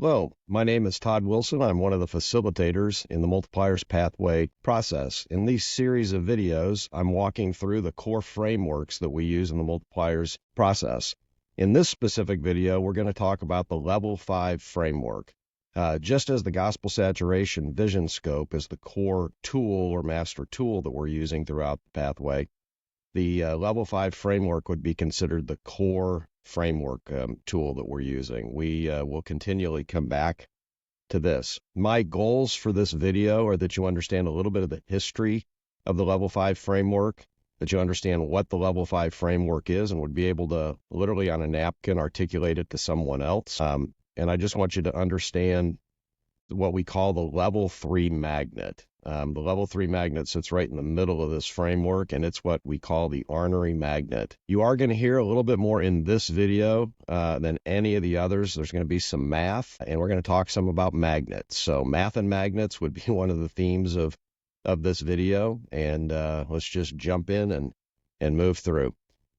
Hello, my name is Todd Wilson. I'm one of the facilitators in the Multipliers Pathway process. In these series of videos, I'm walking through the core frameworks that we use in the Multipliers process. In this specific video, we're going to talk about the Level 5 framework. Just as the Gospel Saturation Vision Scope is the core tool or master tool that we're using throughout the pathway, the Level 5 framework would be considered the core framework tool that we're using. We will continually come back to this. My goals for this video are that you understand a little bit of the history of the Level 5 framework, that you understand what the Level 5 framework is and would be able to literally on a napkin articulate it to someone else. And I just want you to understand what we call the Level 3 magnet. The Level 3 magnet sits right in the middle of this framework, and it's what we call the ornery magnet. You are going to hear a little bit more in this video than any of the others. There's going to be some math, and we're going to talk some about magnets. So math and magnets would be one of the themes of this video, and let's just jump in and move through.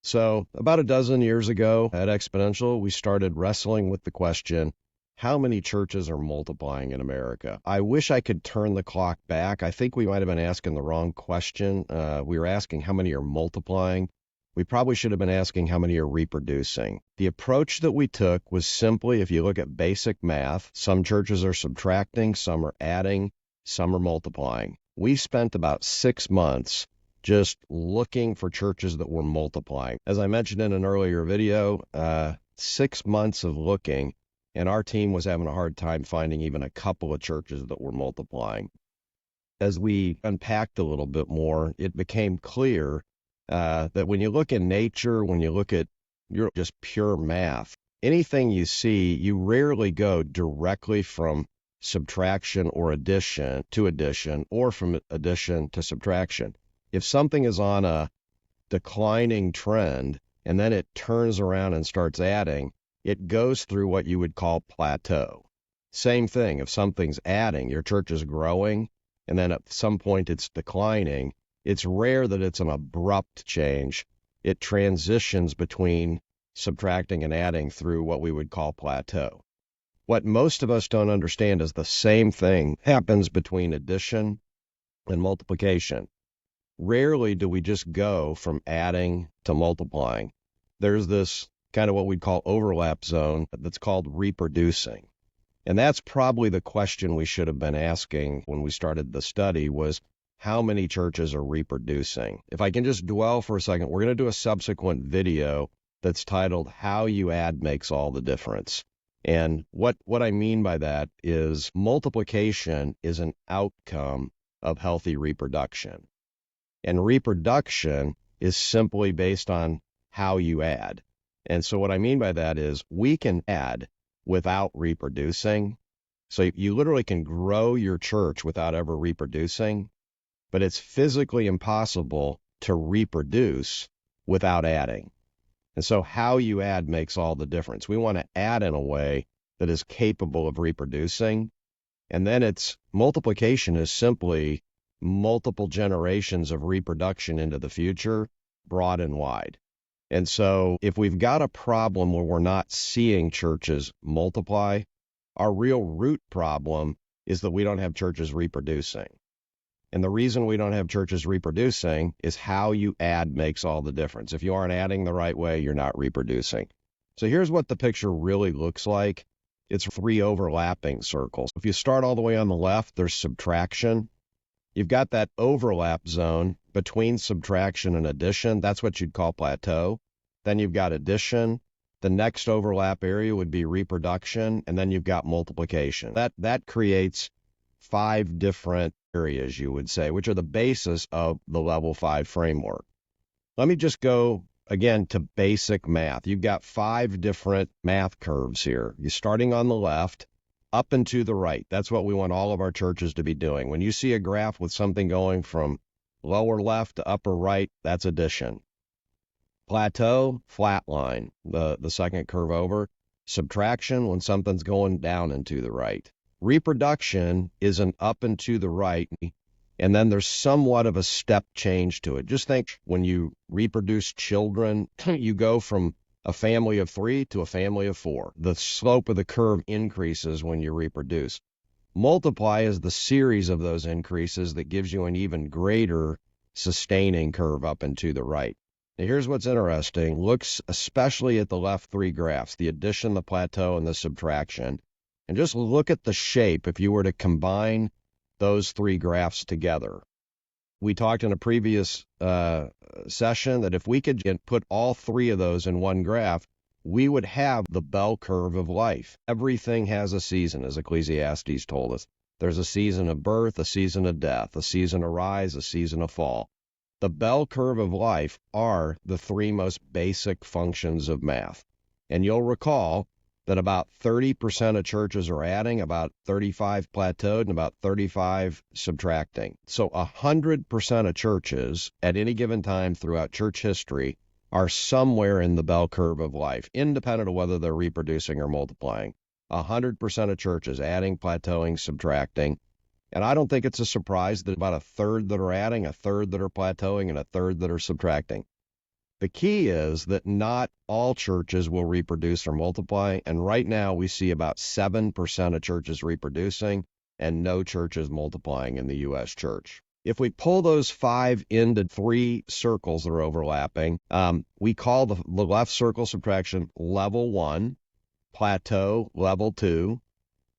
So about a dozen years ago at Exponential, we started wrestling with the question, how many churches are multiplying in America? I wish I could turn the clock back. I think we might have been asking the wrong question. We were asking how many are multiplying. We probably should have been asking how many are reproducing. The approach that we took was simply, if you look at basic math, some churches are subtracting, some are adding, some are multiplying. We spent about 6 months just looking for churches that were multiplying. As I mentioned in an earlier video, 6 months of looking, and our team was having a hard time finding even a couple of churches that were multiplying. As we unpacked a little bit more, it became clear that when you look in nature, when you look at just pure math, anything you see, you rarely go directly from subtraction or addition to addition or from addition to subtraction. If something is on a declining trend and then it turns around and starts adding, it goes through what you would call plateau. Same thing, if something's adding, your church is growing, and then at some point it's declining, it's rare that it's an abrupt change. It transitions between subtracting and adding through what we would call plateau. What most of us don't understand is the same thing happens between addition and multiplication. Rarely do we just go from adding to multiplying. There's this kind of what we'd call overlap zone that's called reproducing. And that's probably the question we should have been asking when we started the study was, how many churches are reproducing? If I can just dwell for a second, we're going to do a subsequent video that's titled, How You Add Makes All the Difference. And what I mean by that is multiplication is an outcome of healthy reproduction. And reproduction is simply based on how you add. And so what I mean by that is we can add without reproducing. So you literally can grow your church without ever reproducing, but it's physically impossible to reproduce without adding. And so how you add makes all the difference. We want to add in a way that is capable of reproducing. And then multiplication is simply multiple generations of reproduction into the future, broad and wide. And so if we've got a problem where we're not seeing churches multiply, our real root problem is that we don't have churches reproducing. And the reason we don't have churches reproducing is how you add makes all the difference. If you aren't adding the right way, you're not reproducing. So here's what the picture really looks like. It's 3 overlapping circles. If you start all the way on the left, there's subtraction. You've got that overlap zone between subtraction and addition. That's what you'd call plateau. Then you've got addition. The next overlap area would be reproduction. And then you've got multiplication. That creates 5 different areas, you would say, which are the basis of the Level 5 framework. Let me just go again to basic math. You've got 5 different math curves here. You're starting on the left, up and to the right. That's what we want all of our churches to be doing. When you see a graph with something going from lower left to upper right, that's addition. Plateau, flat line, the second curve over. Subtraction, when something's going down and to the right. Reproduction is an up and to the right, and then there's somewhat of a step change to it. Just think when you reproduce children, you go from a family of 3 to a family of 4. The slope of the curve increases when you reproduce. Multiply is the series of those increases that gives you an even greater sustaining curve up and to the right. Now, here's what's interesting. Look especially at the left 3 graphs, the addition, the plateau, and the subtraction. And just look at the shape if you were to combine those 3 graphs together. We talked in a previous session that if we could put all 3 of those in one graph, we would have the bell curve of life. Everything has a season, as Ecclesiastes told us. There's a season of birth, a season of death, a season of rise, a season of fall. The bell curve of life are the 3 most basic functions of math. And you'll recall that about 30% of churches are adding, about 35 plateaued, and about 35 subtracting. So 100% of churches at any given time throughout church history are somewhere in the bell curve of life, independent of whether they're reproducing or multiplying. 100% of churches adding, plateauing, subtracting. And I don't think it's a surprise that about a third that are adding, a third that are plateauing, and a third that are subtracting. The key is that not all churches will reproduce or multiply, and right now we see about 7% of churches reproducing and no churches multiplying in the U.S. church. If we pull those 5 into 3 circles that are overlapping, we call the left circle subtraction level 1, plateau level 2,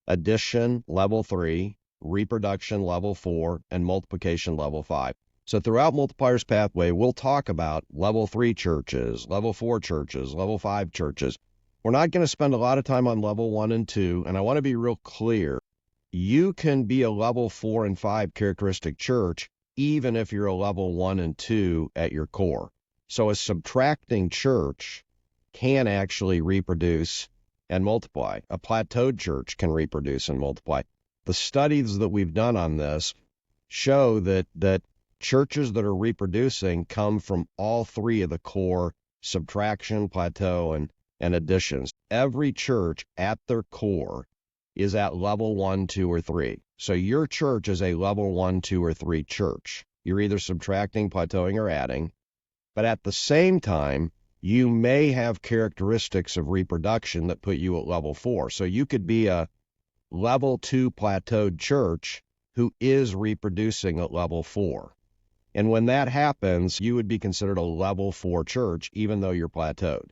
addition level 3, reproduction level 4, and multiplication level 5. So throughout Multipliers Pathway, we'll talk about level 3 churches, level 4 churches, level 5 churches. We're not going to spend a lot of time on level 1 and 2, and I want to be real clear. You can be a level 4 and 5 characteristic church even if you're a level 1 and 2 at your core. So a subtracting church can actually reproduce and multiply. A plateaued church can reproduce and multiply. The studies that we've done on this show that churches that are reproducing come from all 3 of the core: subtraction, plateau, and additions. Every church at their core is at level 1, 2, or 3. So your church is a level 1, 2, or 3 church. You're either subtracting, plateauing, or adding. But at the same time, you may have characteristics of reproduction that put you at level 4. So you could be a level 2 plateaued church who is reproducing at level 4. And when that happens, you would be considered a level 4 church, even though you're plateaued.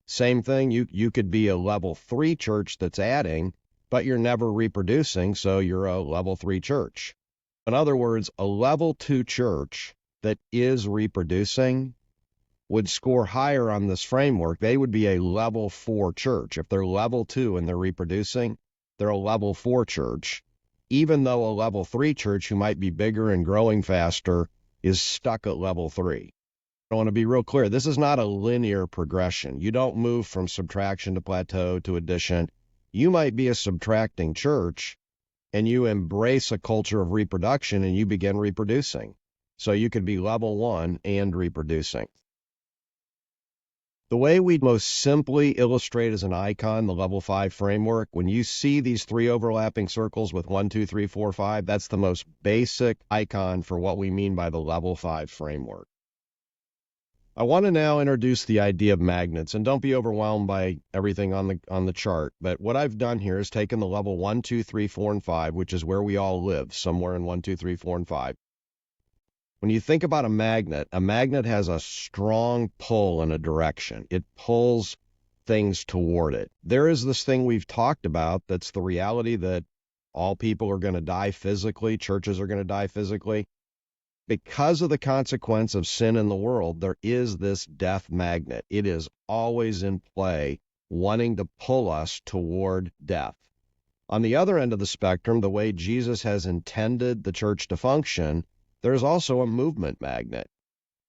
Same thing, you could be a level 3 church that's adding, but you're never reproducing, so you're a level 3 church. In other words, a level 2 church that is reproducing would score higher on this framework. They would be a level 4 church. If they're level 2 and they're reproducing, they're a level 4 church, even though a level 3 church who might be bigger and growing faster is stuck at level 3. I want to be real clear. This is not a linear progression. You don't move from subtraction to plateau to addition. You might be a subtracting church, and you embrace a culture of reproduction, and you begin reproducing. So you could be level 1 and reproducing. The way we most simply illustrate as an icon the level 5 framework, when you see these 3 overlapping circles with 1, 2, 3, 4, 5, that's the most basic icon for what we mean by the level 5 framework. I want to now introduce the idea of magnets, and don't be overwhelmed by everything on the chart, but what I've done here is taken the level 1, 2, 3, 4, and 5, which is where we all live, somewhere in 1, 2, 3, 4, and 5. When you think about a magnet has a strong pull in a direction. It pulls things toward it. There is this thing we've talked about that's the reality that all people are going to die physically, churches are going to die physically. Because of the consequence of sin in the world, there is this death magnet. It is always in play, wanting to pull us toward death. On the other end of the spectrum, the way Jesus has intended the church to function, there's also a movement magnet.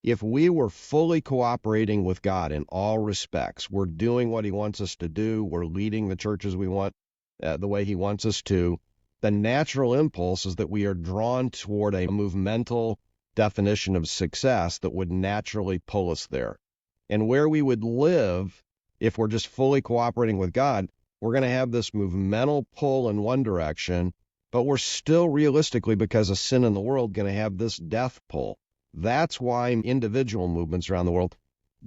If we were fully cooperating with God in all respects, we're doing what he wants us to do, we're leading the churches we want the way he wants us to, the natural impulse is that we are drawn toward a movemental definition of success that would naturally pull us there. And where we would live, if we're just fully cooperating with God, we're going to have this movemental pull in one direction, but we're still realistically, because of sin in the world, going to have this death pull. That's why individual movements around the world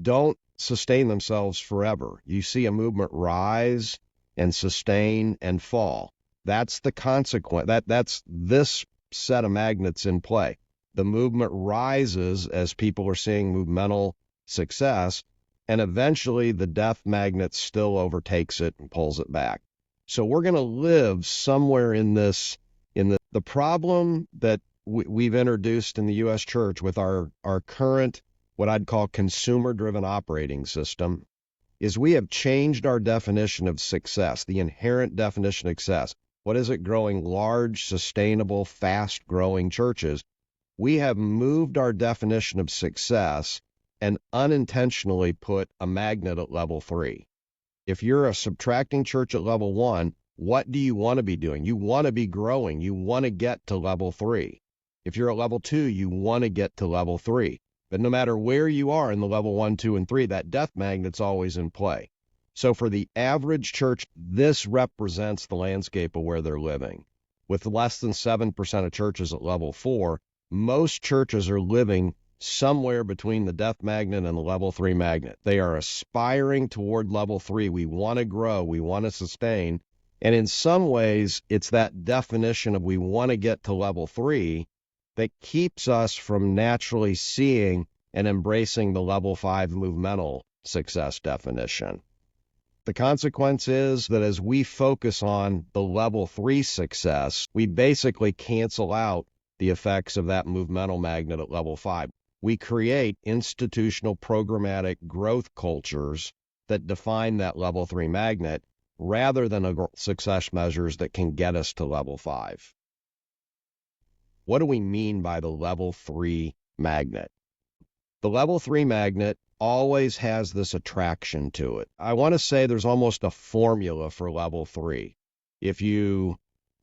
don't sustain themselves forever. You see a movement rise and sustain and fall. That's the consequence. That's this set of magnets in play. The movement rises as people are seeing movemental success, and eventually the death magnet still overtakes it and pulls it back. So we're going to live somewhere in this, the problem that we've introduced in the U.S. church with our current, what I'd call consumer-driven operating system, is we have changed our definition of success, the inherent definition of success. What is it? Growing large, sustainable, fast-growing churches. We have moved our definition of success and unintentionally put a magnet at level 3. If you're a subtracting church at level 1, what do you want to be doing? You want to be growing. You want to get to level 3. If you're at level 2, you want to get to level 3. But no matter where you are in the level 1, 2, and 3, that death magnet's always in play. So for the average church, this represents the landscape of where they're living. With less than 7% of churches at level 4, most churches are living somewhere between the death magnet and the level 3 magnet. They are aspiring toward level 3. We want to grow. We want to sustain. And in some ways, it's that definition of we want to get to level 3 that keeps us from naturally seeing and embracing the level 5 movemental success definition. The consequence is that as we focus on the level 3 success, we basically cancel out the effects of that movemental magnet at level 5. We create institutional programmatic growth cultures that define that level 3 magnet rather than success measures that can get us to level 5. What do we mean by the level 3 magnet? The level 3 magnet always has this attraction to it. I want to say there's almost a formula for level 3. If you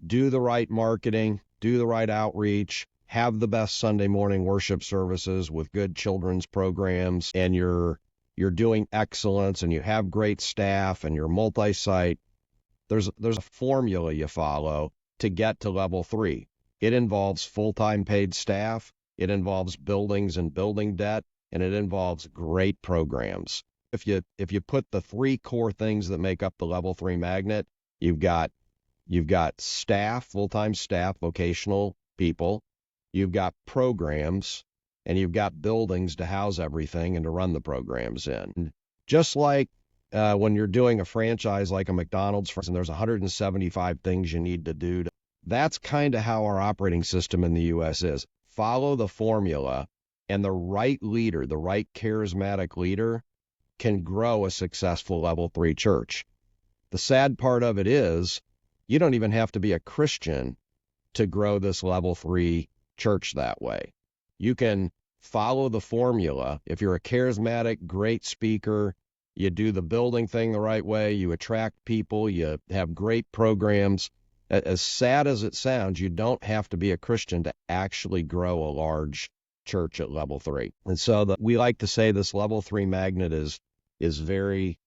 do the right marketing, do the right outreach, have the best Sunday morning worship services with good children's programs, and you're doing excellence, and you have great staff, and you're multi-site, there's a formula you follow to get to level 3. It involves full-time paid staff, it involves buildings and building debt, and it involves great programs. If you put the 3 core things that make up the level 3 magnet, you've got staff, full-time staff, vocational people, you've got programs, and you've got buildings to house everything and to run the programs in. Just like when you're doing a franchise like a McDonald's, and there's 175 things you need to do. That's kind of how our operating system in the U.S. is. Follow the formula, and the right leader, the right charismatic leader, can grow a successful level 3 church. The sad part of it is you don't even have to be a Christian to grow this level 3 church that way. You can follow the formula. If you're a charismatic, great speaker, you do the building thing the right way, you attract people, you have great programs. As sad as it sounds, you don't have to be a Christian to actually grow a large church at level 3. And so we like to say this level 3 magnet is very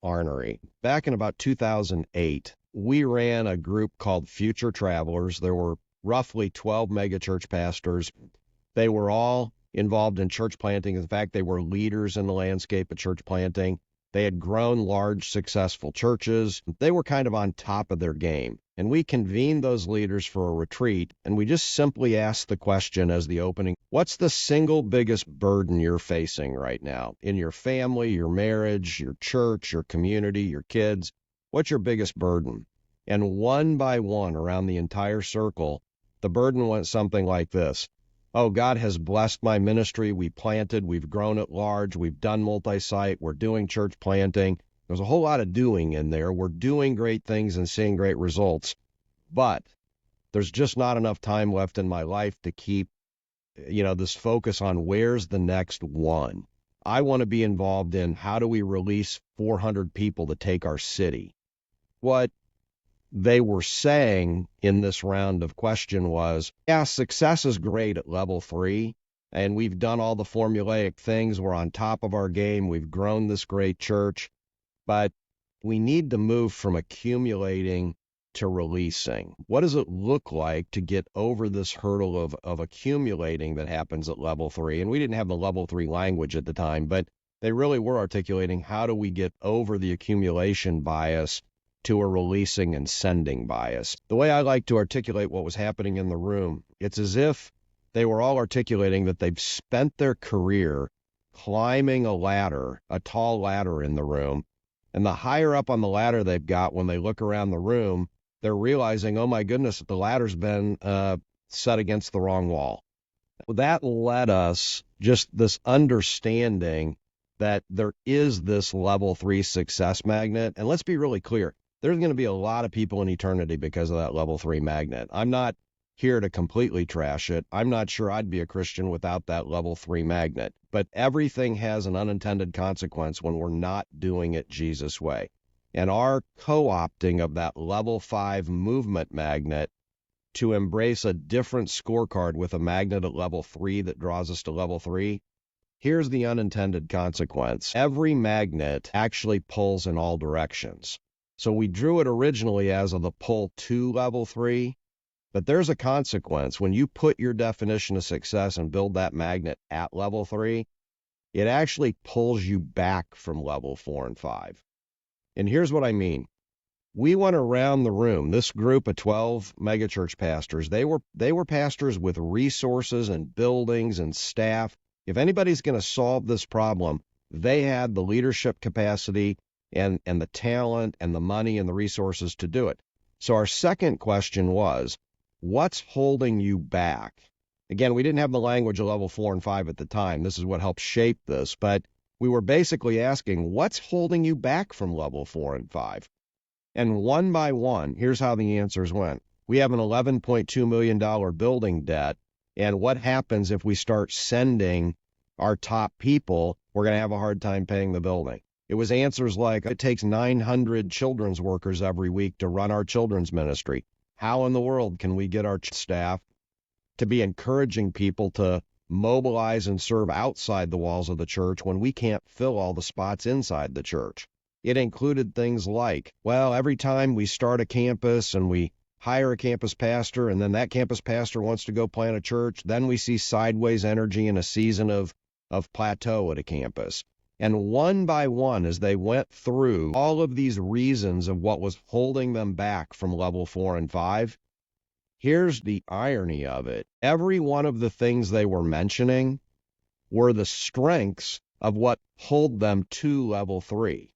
ornery. Back in about 2008, we ran a group called Future Travelers. There were roughly 12 megachurch pastors. They were all involved in church planting. In fact, they were leaders in the landscape of church planting. They had grown large, successful churches. They were kind of on top of their game. And we convened those leaders for a retreat, and we just simply asked the question as the opening, what's the single biggest burden you're facing right now? In your family, your marriage, your church, your community, your kids, what's your biggest burden? And one by one around the entire circle, the burden went something like this. Oh, God has blessed my ministry. We planted, we've grown at large, we've done multi-site, we're doing church planting. There's a whole lot of doing in there. We're doing great things and seeing great results, but there's just not enough time left in my life to keep, this focus on where's the next one. I want to be involved in how do we release 400 people to take our city. What they were saying in this round of question was, yeah, success is great at level 3, and we've done all the formulaic things. We're on top of our game. We've grown this great church, but we need to move from accumulating to releasing. What does it look like to get over this hurdle of accumulating that happens at level 3? And we didn't have the level 3 language at the time, but They really were articulating how do we get over the accumulation bias to a releasing and sending bias. The way I like to articulate what was happening in the room, it's as if they were all articulating that they've spent their career climbing a ladder, a tall ladder in the room, and the higher up on the ladder they've got, when they look around the room, they're realizing, oh my goodness, the ladder's been set against the wrong wall. That led us just this understanding that there is this level 3 success magnet. And let's be really clear, there's going to be a lot of people in eternity because of that level 3 magnet. I'm not here to completely trash it. I'm not sure I'd be a Christian without that level 3 magnet. But everything has an unintended consequence when we're not doing it Jesus' way. And our co-opting of that level 5 movement magnet to embrace a different scorecard with a magnet at level 3 that draws us to level 3, here's the unintended consequence. Every magnet actually pulls in all directions. So we drew it originally as of the pull to level 3, but there's a consequence. When you put your definition of success and build that magnet at level 3, it actually pulls you back from level 4 and 5. And here's what I mean. We went around the room, this group of 12 megachurch pastors, they were pastors with resources and buildings and staff. If anybody's going to solve this problem, they had the leadership capacity and the talent and the money and the resources to do it. So our second question was, what's holding you back? Again, we didn't have the language of level 4 and 5 at the time. This is what helped shape this. But we were basically asking, what's holding you back from level 4 and 5? And one by one, here's how the answers went. We have an $11.2 million building debt. And what happens if we start sending our top people? We're going to have a hard time paying the building. It was answers like, it takes 900 children's workers every week to run our children's ministry. How in the world can we get our staff to be encouraging people to mobilize and serve outside the walls of the church when we can't fill all the spots inside the church? It included things like, well, every time we start a campus and we hire a campus pastor, and then that campus pastor wants to go plant a church, then we see sideways energy in a season of plateau at a campus. And one by one, as they went through all of these reasons of what was holding them back from level 4 and 5, here's the irony of it. Every one of the things they were mentioning were the strengths of what pulled them to level 3.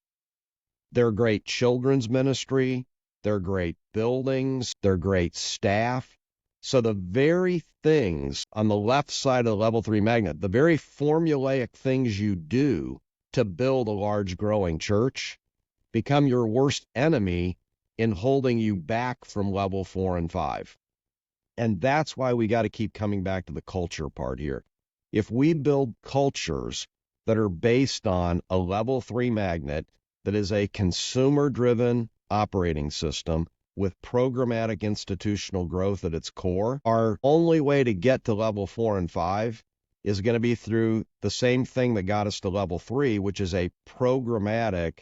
Their great children's ministry, their great buildings, their great staff. So the very things on the left side of the level 3 magnet, the very formulaic things you do to build a large growing church, become your worst enemy in holding you back from level 4 and 5. And that's why we got to keep coming back to the culture part here. If we build cultures that are based on a level 3 magnet that is a consumer-driven operating system with programmatic institutional growth at its core, our only way to get to level 4 and 5 is going to be through the same thing that got us to level 3, which is a programmatic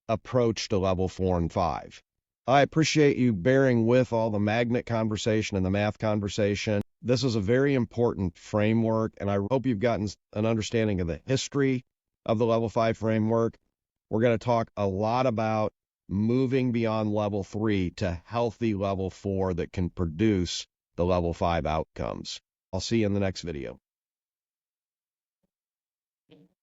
approach to level 4 and 5. I appreciate you bearing with all the magnet conversation and the math conversation. This is a very important framework, and I hope you've gotten an understanding of the history of the level 5 framework. We're going to talk a lot about moving beyond level 3 to healthy level 4 that can produce the level 5 outcomes. I'll see you in the next video.